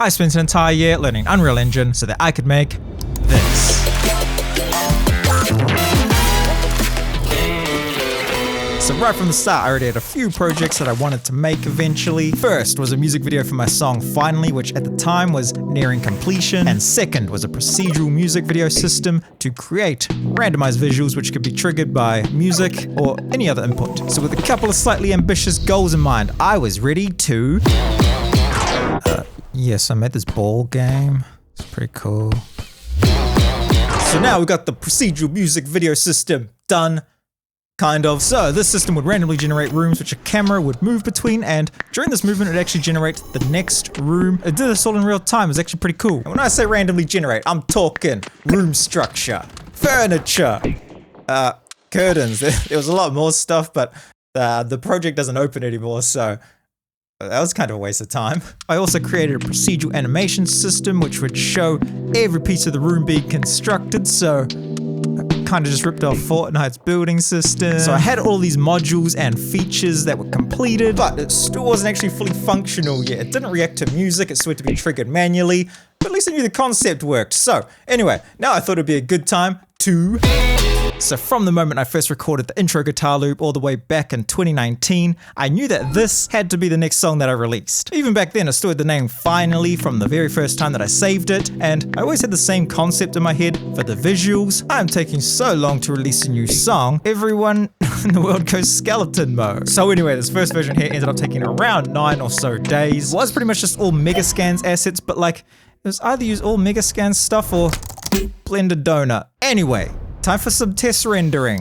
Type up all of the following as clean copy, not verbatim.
I spent an entire year learning Unreal Engine so that I could make this. So right from the start, I already had a few projects that I wanted to make eventually. First was a music video for my song Finally, which at the time was nearing completion. And second was a procedural music video system to create randomized visuals which could be triggered by music or any other input. So with a couple of slightly ambitious goals in mind, I was ready to... Yes, I made this ball game. It's pretty cool. So now we got the procedural music video system done. Kind of. So this system would randomly generate rooms which a camera would move between, and during this movement it would actually generate the next room. It did this all in real time. It was actually pretty cool. And when I say randomly generate, I'm talking room structure, furniture, curtains. There was a lot more stuff, but the project doesn't open anymore, so that was kind of a waste of time. I also created a procedural animation system which would show every piece of the room being constructed, so I kind of just ripped off Fortnite's building system. So I had all these modules and features that were completed, but it still wasn't actually fully functional yet. It didn't react to music, it's had to be triggered manually, but at least I knew the concept worked. So anyway, now I thought it'd be a good time to... So from the moment I first recorded the intro guitar loop all the way back in 2019, I knew that this had to be the next song that I released. Even back then I still had the name Finally from the very first time that I saved it, and I always had the same concept in my head for the visuals. I'm taking so long to release a new song, everyone in the world goes skeleton mode. So anyway, this first version here ended up taking around 9 or so days. It was pretty much just all Megascans assets, but like, it was either use all Megascans stuff or Blender Donut. Anyway, time for some test rendering.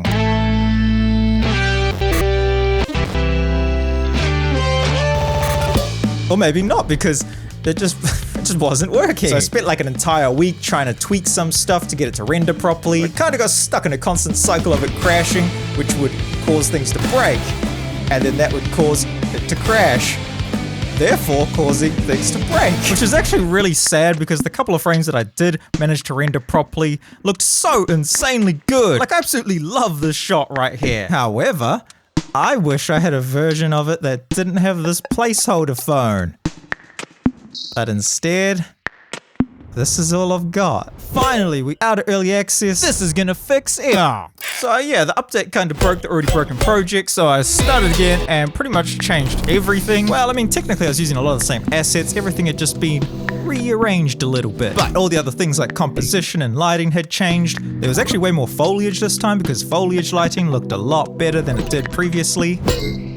Or maybe not, because it just wasn't working. So I spent like an entire week trying to tweak some stuff to get it to render properly. It kind of got stuck in a constant cycle of it crashing, which would cause things to break. And then that would cause it to crash, therefore causing things to break. Which is actually really sad because the couple of frames that I did manage to render properly looked so insanely good. Like, I absolutely love this shot right here. However, I wish I had a version of it that didn't have this placeholder phone. But instead, this is all I've got. Finally, we out of early access. This is gonna fix it. So yeah, the update kind of broke the already broken project, so I started again and pretty much changed everything. Well, I mean, technically I was using a lot of the same assets. Everything had just been rearranged a little bit. But all the other things like composition and lighting had changed. There was actually way more foliage this time because foliage lighting looked a lot better than it did previously.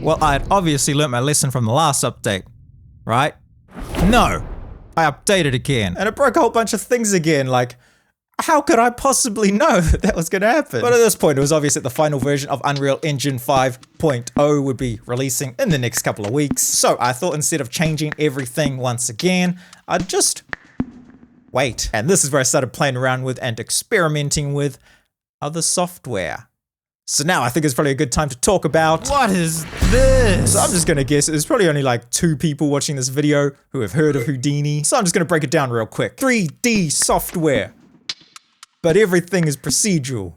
Well, I had obviously learnt my lesson from the last update, right? No. I updated again, and it broke a whole bunch of things again, like, how could I possibly know that was going to happen? But at this point, it was obvious that the final version of Unreal Engine 5.0 would be releasing in the next couple of weeks, so I thought instead of changing everything once again, I'd just wait. And this is where I started playing around with and experimenting with other software. So now I think it's probably a good time to talk about... What is this? So I'm just gonna guess there's probably only like 2 people watching this video who have heard of Houdini. So I'm just gonna break it down real quick. 3D software. But everything is procedural.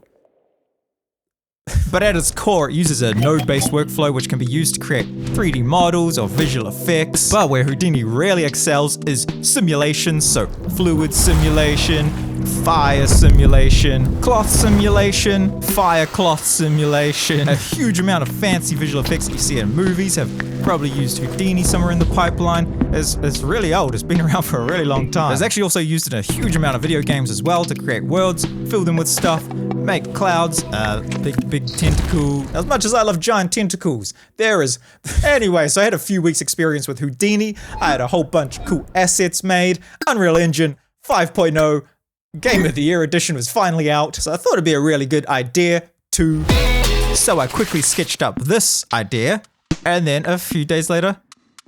But at its core, it uses a node-based workflow which can be used to create 3D models or visual effects. But where Houdini really excels is simulation, so fluid simulation, fire simulation, cloth simulation, fire cloth simulation. A huge amount of fancy visual effects that you see in movies have probably used Houdini somewhere in the pipeline. It's really old, it's been around for a really long time. It's actually also used in a huge amount of video games as well to create worlds, fill them with stuff, make clouds, big tentacle. As much as I love giant tentacles, there is... Anyway, so I had a few weeks experience with Houdini. I had a whole bunch of cool assets made. Unreal Engine 5.0 Game of the Year edition was finally out, so I thought it'd be a really good idea to... So I quickly sketched up this idea, and then a few days later,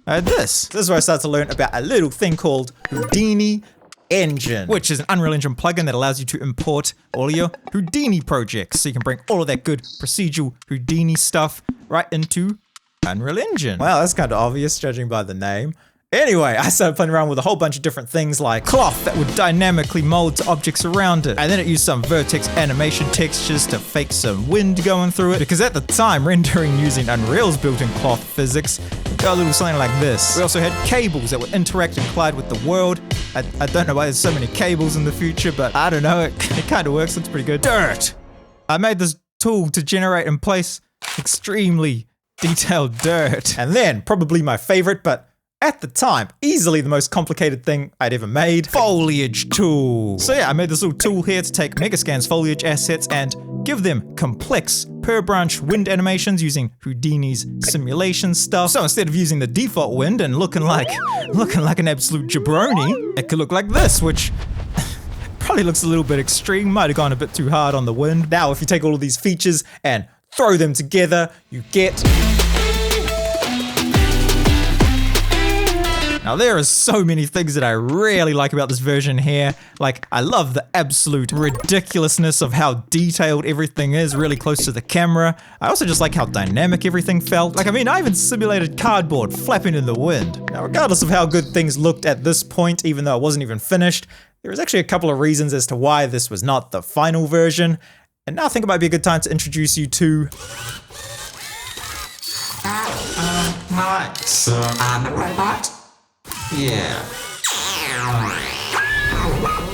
I had this. This is where I started to learn about a little thing called Houdini Engine, which is an Unreal Engine plugin that allows you to import all your Houdini projects, so you can bring all of that good procedural Houdini stuff right into Unreal Engine. Well, that's kind of obvious judging by the name. Anyway, I started playing around with a whole bunch of different things like cloth that would dynamically mold to objects around it. And then it used some vertex animation textures to fake some wind going through it. Because at the time, rendering using Unreal's built-in cloth physics got a little something like this. We also had cables that would interact and collide with the world. I don't know why there's so many cables in the future, but I don't know, it kind of works, looks pretty good. Dirt! I made this tool to generate and place extremely detailed dirt. And then, probably my favorite, but at the time, easily the most complicated thing I'd ever made, foliage tool. So yeah, I made this little tool here to take Megascan's foliage assets and give them complex per branch wind animations using Houdini's simulation stuff. So instead of using the default wind and looking like an absolute jabroni, it could look like this, which probably looks a little bit extreme, might have gone a bit too hard on the wind. Now, if you take all of these features and throw them together, you get... Now there are so many things that I really like about this version here. Like, I love the absolute ridiculousness of how detailed everything is, really close to the camera. I also just like how dynamic everything felt. Like, I mean, I even simulated cardboard flapping in the wind. Now, regardless of how good things looked at this point, even though it wasn't even finished, there was actually a couple of reasons as to why this was not the final version. And now I think it might be a good time to introduce you to... Hi, so I'm a robot? Yeah.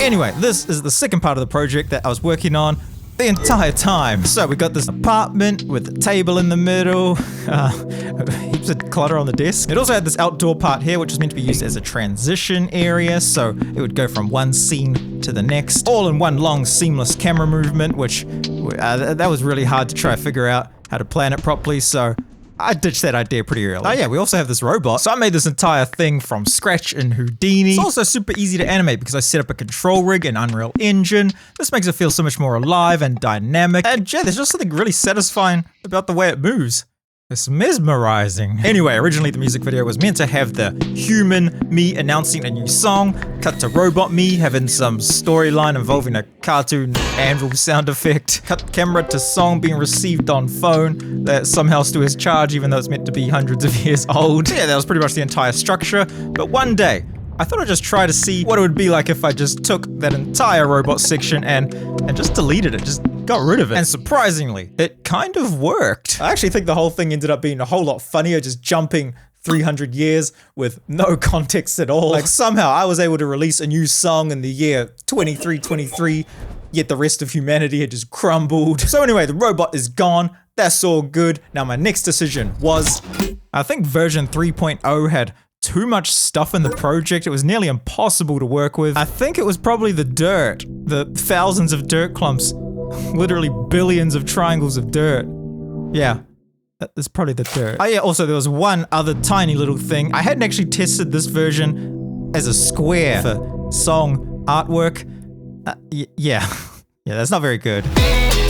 Anyway, this is the second part of the project that I was working on the entire time. So we got this apartment with a table in the middle, heaps of clutter on the desk. It also had this outdoor part here, which was meant to be used as a transition area, so it would go from one scene to the next, all in one long seamless camera movement, which that was really hard to try to figure out how to plan it properly, so I ditched that idea pretty early. Oh yeah, we also have this robot. So I made this entire thing from scratch in Houdini. It's also super easy to animate because I set up a control rig in Unreal Engine. This makes it feel so much more alive and dynamic. And yeah, there's just something really satisfying about the way it moves. It's mesmerizing. Anyway, originally the music video was meant to have the human me announcing a new song, cut to robot me having some storyline involving a cartoon anvil sound effect, cut camera to song being received on phone that somehow still has charge even though it's meant to be hundreds of years old. Yeah, that was pretty much the entire structure. But one day, I thought I'd just try to see what it would be like if I just took that entire robot section and just deleted it, just got rid of it. And surprisingly, it kind of worked. I actually think the whole thing ended up being a whole lot funnier, just jumping 300 years with no context at all. Like, somehow I was able to release a new song in the year 2323, yet the rest of humanity had just crumbled. So anyway, the robot is gone. That's all good. Now my next decision was, I think version 3.0 had too much stuff in the project. It was nearly impossible to work with. I think it was probably the dirt. The thousands of dirt clumps. Literally billions of triangles of dirt. Yeah, that's probably the dirt. Oh yeah, also there was one other tiny little thing. I hadn't actually tested this version as a square for song artwork. Yeah, that's not very good.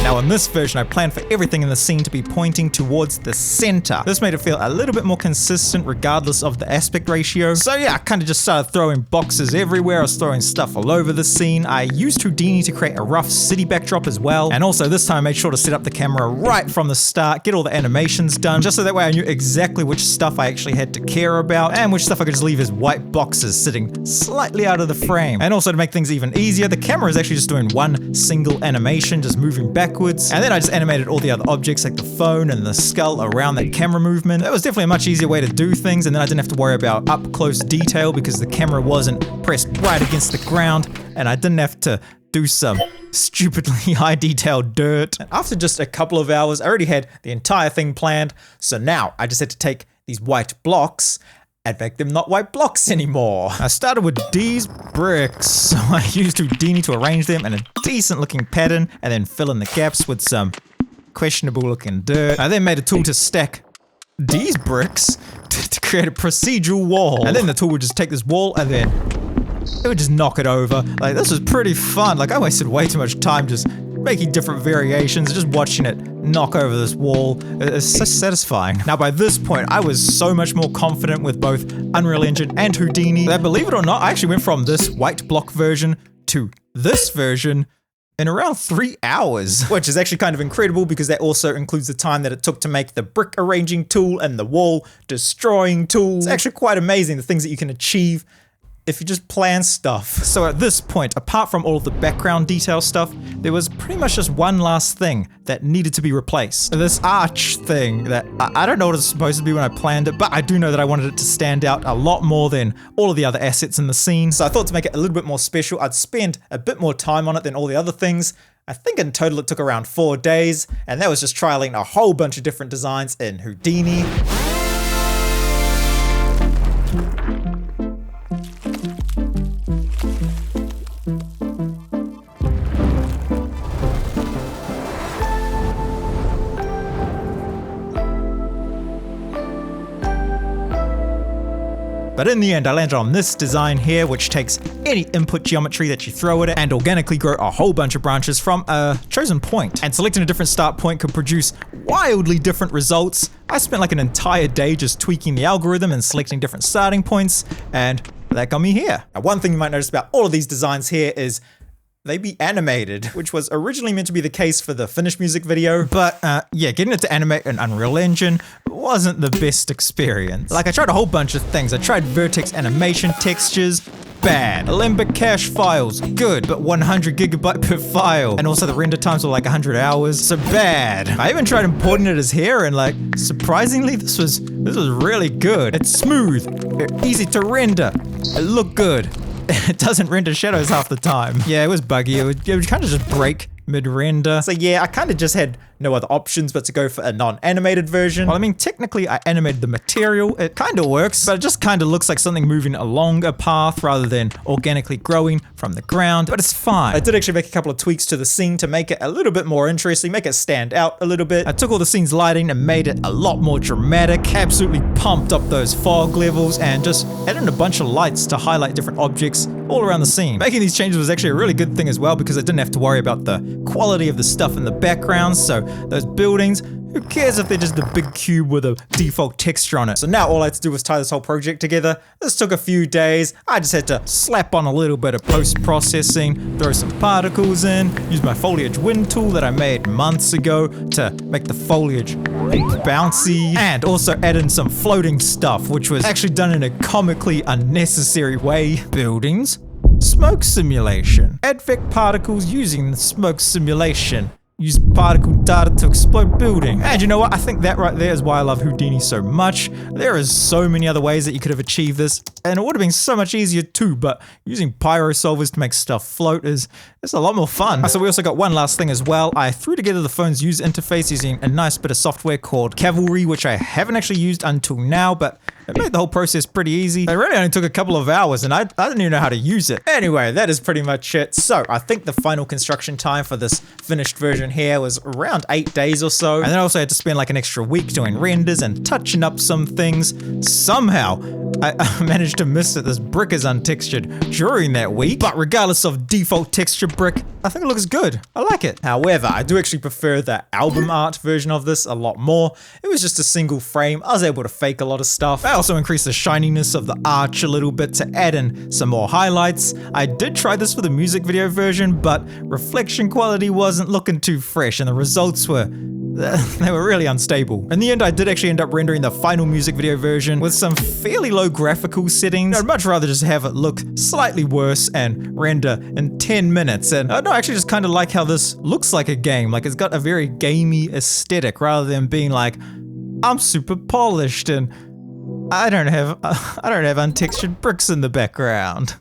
Now in this version, I planned for everything in the scene to be pointing towards the center. This made it feel a little bit more consistent regardless of the aspect ratio. So yeah, I kind of just started throwing boxes everywhere. I was throwing stuff all over the scene. I used Houdini to create a rough city backdrop as well. And also this time I made sure to set up the camera right from the start, get all the animations done, just so that way I knew exactly which stuff I actually had to care about and which stuff I could just leave as white boxes sitting slightly out of the frame. And also to make things even easier, the camera is actually just doing one single animation, just moving backwards. And then I just animated all the other objects like the phone and the skull around that camera movement. That was definitely a much easier way to do things, and then I didn't have to worry about up close detail because the camera wasn't pressed right against the ground, and I didn't have to do some stupidly high detail dirt. And after just a couple of hours, I already had the entire thing planned, so now I just had to take these white blocks and make them not white blocks anymore. I started with these bricks, so I used Houdini to arrange them in a decent looking pattern and then fill in the gaps with some questionable looking dirt. I then made a tool to stack these bricks to create a procedural wall. And then the tool would just take this wall and then it would just knock it over. Like, this was pretty fun. Like, I wasted way too much time just making different variations, just watching it knock over this wall. It's so satisfying. Now by this point, I was so much more confident with both Unreal Engine and Houdini that, believe it or not, I actually went from this white block version to this version in around 3 hours, which is actually kind of incredible because that also includes the time that it took to make the brick arranging tool and the wall destroying tool. It's actually quite amazing the things that you can achieve if you just plan stuff. So at this point, apart from all of the background detail stuff, there was pretty much just one last thing that needed to be replaced. This arch thing that I don't know what it's supposed to be when I planned it, but I do know that I wanted it to stand out a lot more than all of the other assets in the scene. So I thought to make it a little bit more special, I'd spend a bit more time on it than all the other things. I think in total it took around 4 days, and that was just trialing a whole bunch of different designs in Houdini. But in the end, I landed on this design here, which takes any input geometry that you throw at it and organically grow a whole bunch of branches from a chosen point. And selecting a different start point could produce wildly different results. I spent like an entire day just tweaking the algorithm and selecting different starting points, and that got me here. Now, one thing you might notice about all of these designs here is they be animated, which was originally meant to be the case for the finished music video, but yeah, getting it to animate in Unreal Engine wasn't the best experience. Like, I tried a whole bunch of things. I tried vertex animation textures, bad. Alembic cache files, good, but 100 gigabyte per file. And also the render times were like 100 hours, so bad. I even tried importing it as hair, and like, surprisingly, this was really good. It's smooth, easy to render, it looked good. It doesn't render shadows half the time. Yeah, it was buggy. It would kind of just break mid-render. So yeah, I kind of just had no other options but to go for a non-animated version. Well, I mean, technically I animated the material. It kind of works, but it just kind of looks like something moving along a path rather than organically growing from the ground, but it's fine. I did actually make a couple of tweaks to the scene to make it a little bit more interesting, make it stand out a little bit. I took all the scene's lighting and made it a lot more dramatic, absolutely pumped up those fog levels, and just added in a bunch of lights to highlight different objects all around the scene. Making these changes was actually a really good thing as well because I didn't have to worry about the quality of the stuff in the background. So those buildings, who cares if they're just a big cube with a default texture on it? So now all I had to do was tie this whole project together. This took a few days. I just had to slap on a little bit of post-processing, throw some particles in, use my foliage wind tool that I made months ago to make the foliage bouncy, and also add in some floating stuff, which was actually done in a comically unnecessary way. Buildings. Smoke simulation. Advect particles using the smoke simulation. Use particle data to explode building. And you know what? I think that right there is why I love Houdini so much. There is so many other ways that you could have achieved this, and it would have been so much easier too, but using pyro solvers to make stuff float is a lot more fun. So we also got one last thing as well. I threw together the phone's user interface using a nice bit of software called Cavalry, which I haven't actually used until now, but it made the whole process pretty easy. It really only took a couple of hours, and I didn't even know how to use it. Anyway, that is pretty much it. So I think the final construction time for this finished version here was around 8 days or so. And then I also had to spend like an extra week doing renders and touching up some things. Somehow, I managed to miss that this brick is untextured during that week. But regardless of default texture brick, I think it looks good. I like it. However, I do actually prefer the album art version of this a lot more. It was just a single frame. I was able to fake a lot of stuff. I also increased the shininess of the arch a little bit to add in some more highlights. I did try this for the music video version, but reflection quality wasn't looking too fresh, and the results were they were really unstable. In the end, I did actually end up rendering the final music video version with some fairly low graphical settings. I'd much rather just have it look slightly worse and render in 10 minutes. And I actually just kind of like how this looks like a game. Like, it's got a very gamey aesthetic rather than being like, I'm super polished and I don't have untextured bricks in the background.